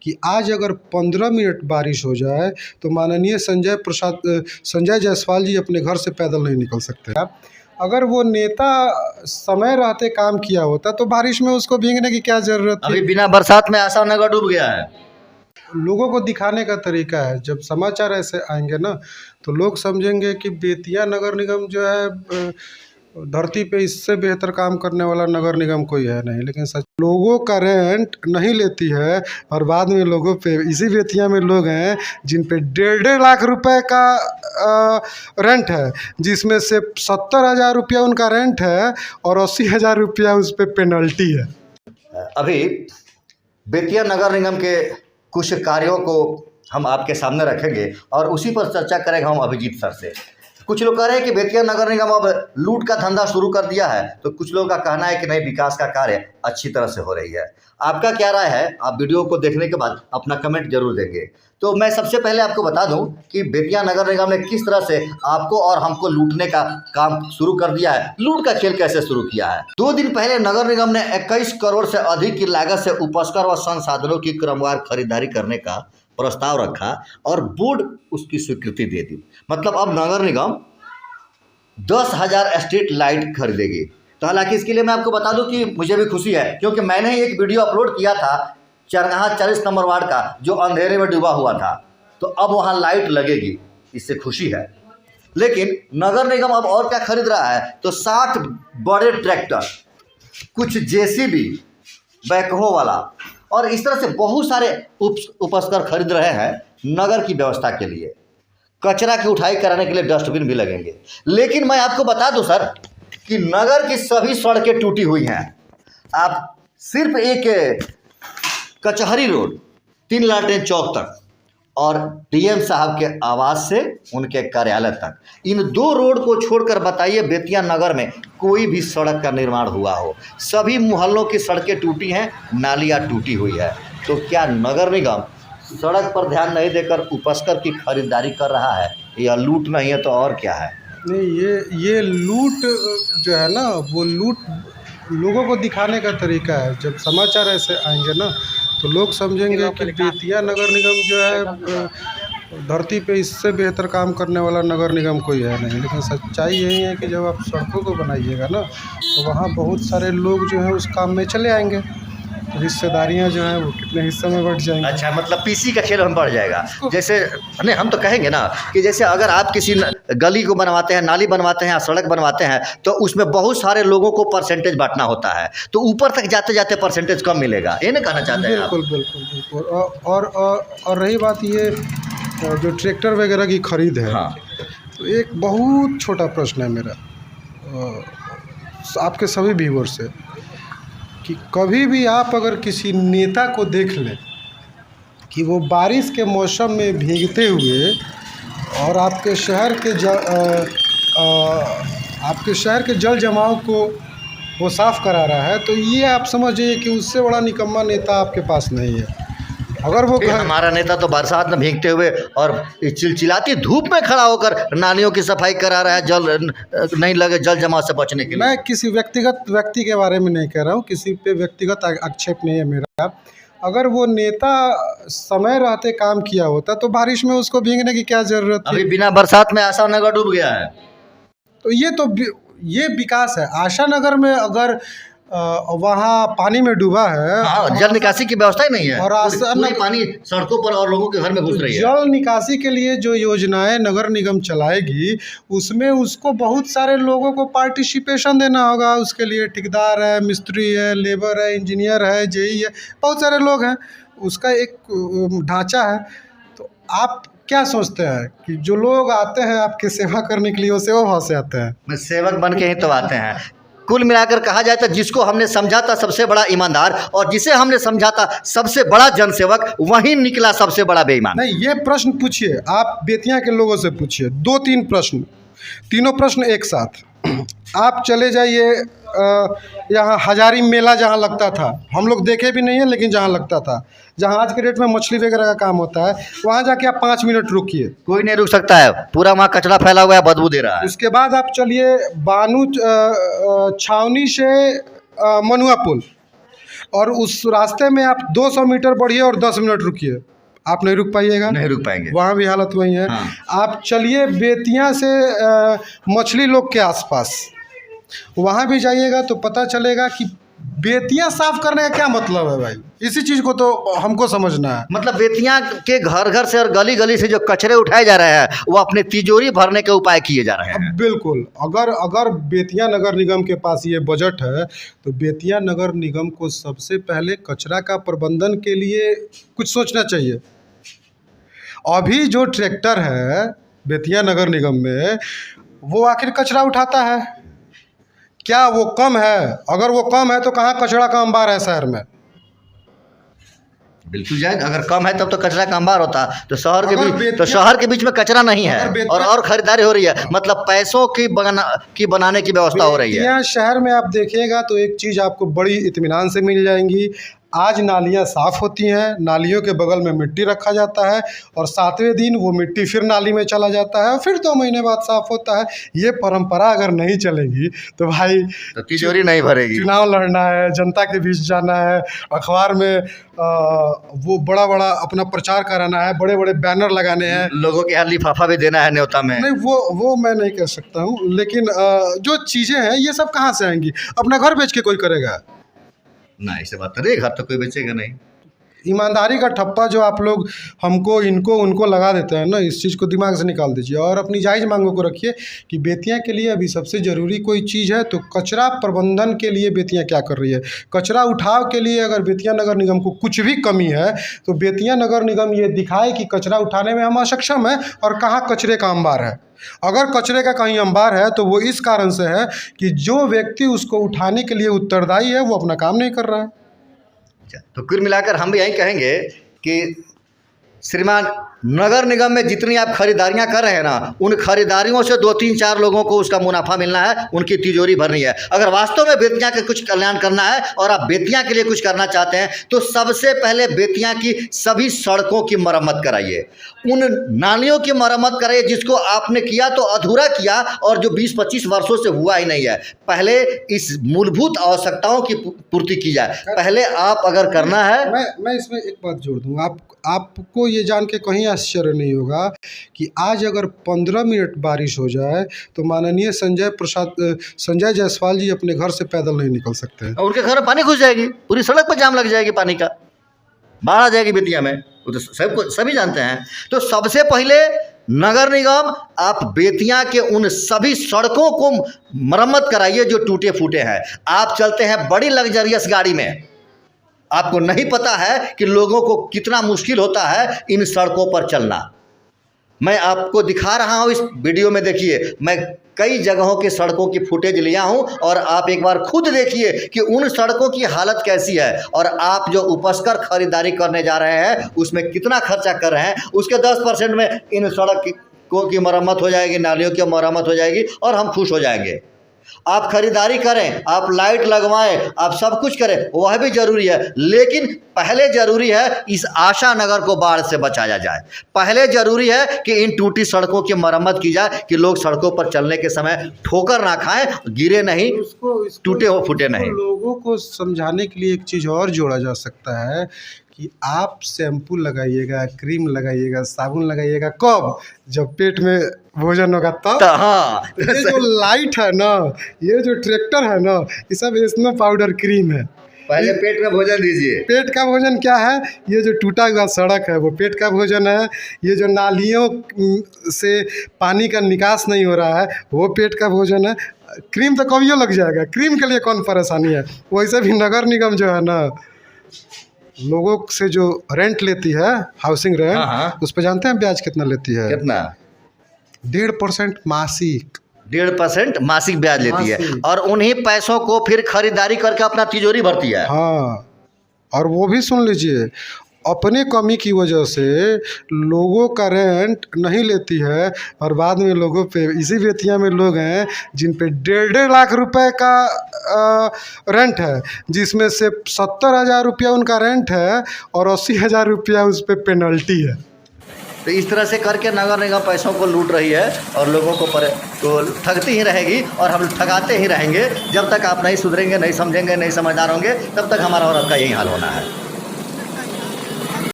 कि आज अगर 15 मिनट बारिश हो जाए तो माननीय संजय जायसवाल जी अपने घर से पैदल नहीं निकल सकते। अगर वो नेता समय रहते काम किया होता तो बारिश में उसको भीगने की क्या ज़रूरत थी। अभी बिना बरसात में आशा नगर डूब गया है। लोगों को दिखाने का तरीका है। जब समाचार ऐसे आएंगे ना तो लोग समझेंगे कि बेतिया नगर निगम जो है धरती पे इससे बेहतर काम करने वाला नगर निगम कोई है नहीं। लेकिन सच लोगों का रेंट नहीं लेती है और बाद में लोगों पे, इसी बेतिया में लोग हैं जिन पे 1.5 लाख रुपए का रेंट है, जिसमें से 70,000 रुपया उनका रेंट है और 80,000 रुपया उस पर पेनल्टी है। अभी बेतिया नगर निगम के कुछ कार्यों को हम आपके सामने रखेंगे और उसी पर चर्चा करेंगे हम अभिजीत सर से। कुछ लोग कह रहे हैं कि बेतिया नगर निगम अब लूट का धंधा शुरू कर दिया है, तो कुछ लोगों का कहना है कि नहीं, विकास का कार्य अच्छी तरह से हो रही है। आपका क्या राय है? आप वीडियो को देखने के बाद अपना कमेंट जरूर देंगे। तो मैं सबसे पहले आपको बता दूं कि बेतिया नगर निगम ने किस तरह से आपको और हमको लूटने का काम शुरू कर दिया है, लूट का खेल कैसे शुरू किया है। 2 दिन पहले नगर निगम ने 21 करोड़ से अधिक की लागत से उपस्कर व संसाधनों की क्रमवार खरीदारी करने का प्रस्ताव रखा और बोर्ड उसकी स्वीकृति दे दी। मतलब अब नगर निगम 10,000 स्ट्रीट लाइट खरीदेगी। तो हालांकि इसके लिए मैं आपको बता दूं कि मुझे भी खुशी है, क्योंकि मैंने ही एक वीडियो अपलोड किया था चरगाहा 40 नंबर वार्ड का, जो अंधेरे में डूबा हुआ था। तो अब वहां लाइट लगेगी, इससे खुशी है। लेकिन नगर निगम अब और क्या खरीद रहा है, तो 60 बड़े ट्रैक्टर, कुछ जेसीबी, बैकहो वाला और इस तरह से बहुत सारे उपस्कर खरीद रहे हैं नगर की व्यवस्था के लिए। कचरा की उठाई कराने के लिए डस्टबिन भी लगेंगे। लेकिन मैं आपको बता दूं सर कि नगर की सभी सड़कें टूटी हुई हैं। आप सिर्फ एक कचहरी रोड 3 लालटेन चौक तक और डीएम साहब के आवास से उनके कार्यालय तक, इन 2 रोड को छोड़कर बताइए बेतिया नगर में कोई भी सड़क का निर्माण हुआ हो। सभी मोहल्लों की सड़कें टूटी हैं, नालियाँ टूटी हुई है। तो क्या नगर निगम सड़क पर ध्यान नहीं देकर उपस्कर की खरीदारी कर रहा है? या लूट नहीं है तो और क्या है? नहीं, ये लूट जो है ना, वो लूट लोगों को दिखाने का तरीका है। जब समाचार ऐसे आएंगे ना तो लोग समझेंगे कि बेतिया नगर निगम जो है धरती पे इससे बेहतर काम करने वाला नगर निगम कोई है नहीं। लेकिन सच्चाई यही है कि जब आप सड़कों को बनाइएगा ना तो वहाँ बहुत सारे लोग जो हैं उस काम में चले आएंगे, तो हिस्सेदारियाँ जो हैं वो कितने हिस्सों में बढ़ जाएंगी। अच्छा, मतलब पीसी का खेल हम बढ़ जाएगा। जैसे नहीं, हम तो कहेंगे ना कि जैसे अगर आप किसी गली को बनवाते हैं, नाली बनवाते हैं या सड़क बनवाते हैं, तो उसमें बहुत सारे लोगों को परसेंटेज बांटना होता है, तो ऊपर तक जाते जाते परसेंटेज कम मिलेगा। ये नहीं कहना चाहते हैं आप? बिल्कुल। और रही बात ये जो ट्रैक्टर वगैरह की खरीद है, हाँ। तो एक बहुत छोटा प्रश्न है मेरा आपके सभी व्यूअर से कि कभी भी आप अगर किसी नेता को देख लें कि वो बारिश के मौसम में भीगते हुए और आपके शहर के जल जमाव को वो साफ़ करा रहा है, तो ये आप समझिए कि उससे बड़ा निकम्मा नेता आपके पास नहीं है। अगर वो हमारा नेता तो बरसात में भीगते हुए और चिलचिलाती धूप में खड़ा होकर नालियों की सफाई करा रहा है, जल नहीं लगे जल जमाव से बचने के लिए। मैं किसी व्यक्ति के बारे में नहीं कह रहा हूँ, किसी पे व्यक्तिगत आक्षेप नहीं है मेरा। अगर वो नेता समय रहते काम किया होता तो बारिश में उसको भीगने की क्या जरूरत थी। अभी बिना बरसात में आशा नगर डूब गया है। तो ये विकास है। आशा नगर में अगर वहाँ पानी में डूबा है, हाँ, जल निकासी की व्यवस्था ही नहीं है और पूरी पानी सड़कों पर और लोगों के घर में घुस रही है। जल निकासी के लिए जो योजनाएं नगर निगम चलाएगी उसमें उसको बहुत सारे लोगों को पार्टिसिपेशन देना होगा। उसके लिए ठेकेदार है, मिस्त्री है, लेबर है, इंजीनियर है, जेई है, बहुत सारे लोग हैं। उसका एक ढांचा है। तो आप क्या सोचते हैं कि जो लोग आते हैं आपकी सेवा करने के लिए वो सेवा भाव से आते हैं? सेवक बन के ही तो आते हैं। कुल मिलाकर कहा जाए तो जिसको हमने समझा था सबसे बड़ा ईमानदार और जिसे हमने समझा था सबसे बड़ा जनसेवक, वही निकला सबसे बड़ा बेईमान। नहीं, ये प्रश्न पूछिए, आप बेतिया के लोगों से पूछिए, 2-3 प्रश्न, तीनों प्रश्न एक साथ। आप चले जाइए यहाँ हजारी मेला जहाँ लगता था, हम लोग देखे भी नहीं है लेकिन जहाँ लगता था, जहाँ आज के डेट में मछली वगैरह का काम होता है, वहाँ जाके आप 5 मिनट रुकिए। कोई नहीं रुक सकता है, पूरा वहाँ कचरा फैला हुआ है, बदबू दे रहा है। उसके बाद आप चलिए बानू छावनी से मनुआ पुल, और उस रास्ते में आप 200 मीटर बढ़िए और 10 मिनट रुकिए, आप नहीं रुक पाइएगा, नहीं रुक पाएंगे। वहाँ भी हालत वही है। हाँ। आप चलिए बेतिया से मछली लोग के आसपास, वहाँ भी जाइएगा तो पता चलेगा कि बेतिया साफ करने का क्या मतलब है भाई। इसी चीज़ को तो हमको समझना है। मतलब बेतिया के घर घर से और गली गली से जो कचरे उठाए जा रहे हैं वो अपने तिजोरी भरने के उपाय किए जा रहे हैं। बिल्कुल, अगर बेतिया नगर निगम के पास ये बजट है तो बेतिया नगर निगम को सबसे पहले कचरा का प्रबंधन के लिए कुछ सोचना चाहिए। अभी जो ट्रैक्टर है बेतिया नगर निगम में, वो आखिर कचरा उठाता है क्या? वो कम है? अगर वो कम है तो कहाँ कचरा का अंबार है शहर में? बिल्कुल जाए, अगर कम है तब तो कचरा का अंबार होता। तो शहर के अगर बीच शहर के बीच में कचरा नहीं है अगर और खरीदारी हो रही है, मतलब पैसों की बनाने की व्यवस्था हो रही है। बेतिया शहर में आप देखिएगा तो एक चीज़ आपको बड़ी इत्मीनान से मिल जाएंगी। आज नालियाँ साफ़ होती हैं, नालियों के बगल में मिट्टी रखा जाता है और 7वें दिन वो मिट्टी फिर नाली में चला जाता है और फिर 2 महीने बाद साफ़ होता है। ये परंपरा अगर नहीं चलेगी तो भाई तो तिजोरी नहीं भरेगी। चुनाव लड़ना है, जनता के बीच जाना है, अखबार में वो बड़ा बड़ा अपना प्रचार कराना है, बड़े बड़े बैनर लगाने हैं, लोगों के यहाँ लिफाफा भी देना है न्योता में। नहीं वो मैं नहीं कह सकता हूँ, लेकिन जो चीज़ें हैं ये सब कहाँ से आएंगी? अपना घर बेच के कोई करेगा? ना, ऐसे बात करिए, घर तो कोई बेचेगा नहीं। ईमानदारी का ठप्पा जो आप लोग हमको इनको उनको लगा देते हैं ना, इस चीज़ को दिमाग से निकाल दीजिए और अपनी जायज़ मांगों को रखिए कि बेतिया के लिए अभी सबसे ज़रूरी कोई चीज़ है तो कचरा प्रबंधन के लिए बेतिया क्या कर रही है। कचरा उठाव के लिए अगर बेतिया नगर निगम को कुछ भी कमी है तो बेतिया नगर निगम ये दिखाए कि कचरा उठाने में हम अक्षम है और कहाँ कचरे का अंबार है। अगर कचरे का कहीं अंबार है तो वो इस कारण से है कि जो व्यक्ति उसको उठाने के लिए उत्तरदायी है वो अपना काम नहीं कर रहा है। तो कुल मिलाकर हम भी यही कहेंगे कि श्रीमान, नगर निगम में जितनी आप खरीदारियां कर रहे हैं ना, उन खरीदारियों से 2-3-4 लोगों को उसका मुनाफा मिलना है, उनकी तिजोरी भरनी है। अगर वास्तव में बेतिया के कुछ कल्याण करना है और आप बेतिया के लिए कुछ करना चाहते हैं तो सबसे पहले बेतिया की सभी सड़कों की मरम्मत कराइए, उन नालियों की मरम्मत कराइए जिसको आपने किया तो अधूरा किया और जो 20-25 वर्षों से हुआ ही नहीं है। पहले इस मूलभूत आवश्यकताओं की पूर्ति की जाए। पहले आप अगर करना है, मैं इसमें एक बात जोड़ दूँ, आपको ये जान के कहीं आश्चर्य नहीं होगा कि आज अगर 15 मिनट बारिश हो जाए तो माननीय संजय जायसवाल जी अपने घर से पैदल नहीं निकल सकते हैं। उनके घर में पानी घुस जाएगी, पूरी सड़क पर जाम लग जाएगी, पानी का बाढ़ आ जाएगी बेतिया में, वो तो सभी जानते हैं। तो सबसे पहले नगर निगम आप बेतिया के उन सभी सड़कों को मरम्मत कराइए जो टूटे फूटे हैं। आप चलते हैं बड़ी लग्जरियस गाड़ी में, आपको नहीं पता है कि लोगों को कितना मुश्किल होता है इन सड़कों पर चलना। मैं आपको दिखा रहा हूँ इस वीडियो में, देखिए मैं कई जगहों की सड़कों की फुटेज लिया हूँ और आप एक बार खुद देखिए कि उन सड़कों की हालत कैसी है और आप जो उपस्कर खरीदारी करने जा रहे हैं उसमें कितना खर्चा कर रहे हैं। उसके 10% में इन सड़क की मरम्मत हो जाएगी, नालियों की मरम्मत हो जाएगी और हम खुश हो जाएंगे। आप खरीदारी करें, आप लाइट लगवाएं, आप सब कुछ करें, वह भी जरूरी है, लेकिन पहले जरूरी है इस आशा नगर को बाढ़ से बचाया जाए। पहले जरूरी है कि इन टूटी सड़कों की मरम्मत की जाए कि लोग सड़कों पर चलने के समय ठोकर ना खाएं, गिरे नहीं, टूटे हो फूटे नहीं। लोगों को समझाने के लिए एक चीज़ और जोड़ा जा सकता है कि आप शैम्पू लगाइएगा, क्रीम लगाइएगा, साबुन लगाइएगा कब? जब पेट में भोजन होगा तब। हाँ, ये जो लाइट है ना, ये जो ट्रैक्टर है ना, ये सब स्नो पाउडर क्रीम है। पहले पेट में भोजन दीजिए। पेट का भोजन क्या है? ये जो टूटा हुआ सड़क है वो पेट का भोजन है। ये जो नालियों से पानी का निकास नहीं हो रहा है वो पेट का भोजन है। क्रीम तो कभियो लग जाएगा, क्रीम के लिए कौन परेशानी है। वैसे भी नगर निगम जो है ना, लोगों से जो रेंट लेती है, हाउसिंग रेंट, हाँ। उस पर जानते हैं ब्याज कितना लेती है? कितना? 1.5% मासिक। 1.5% मासिक ब्याज लेती है मासिक। और उन्हीं पैसों को फिर खरीदारी करके अपना तिजोरी भरती है। हाँ, और वो भी सुन लीजिए, अपने कमी की वजह से लोगों का रेंट नहीं लेती है और बाद में लोगों पे, इसी बेतिया में लोग हैं जिन पे 1.5 लाख रुपए का रेंट है, जिसमें से 70,000 रुपया उनका रेंट है और 80,000 रुपया उस पर पेनल्टी है। तो इस तरह से करके नगर निगम पैसों को लूट रही है और लोगों को तो ठगती ही रहेगी और हम ठगाते ही रहेंगे। जब तक आप नहीं सुधरेंगे, नहीं समझेंगे, नहीं समझदार होंगे, तब तक हमारा और आपका यही हाल होना है।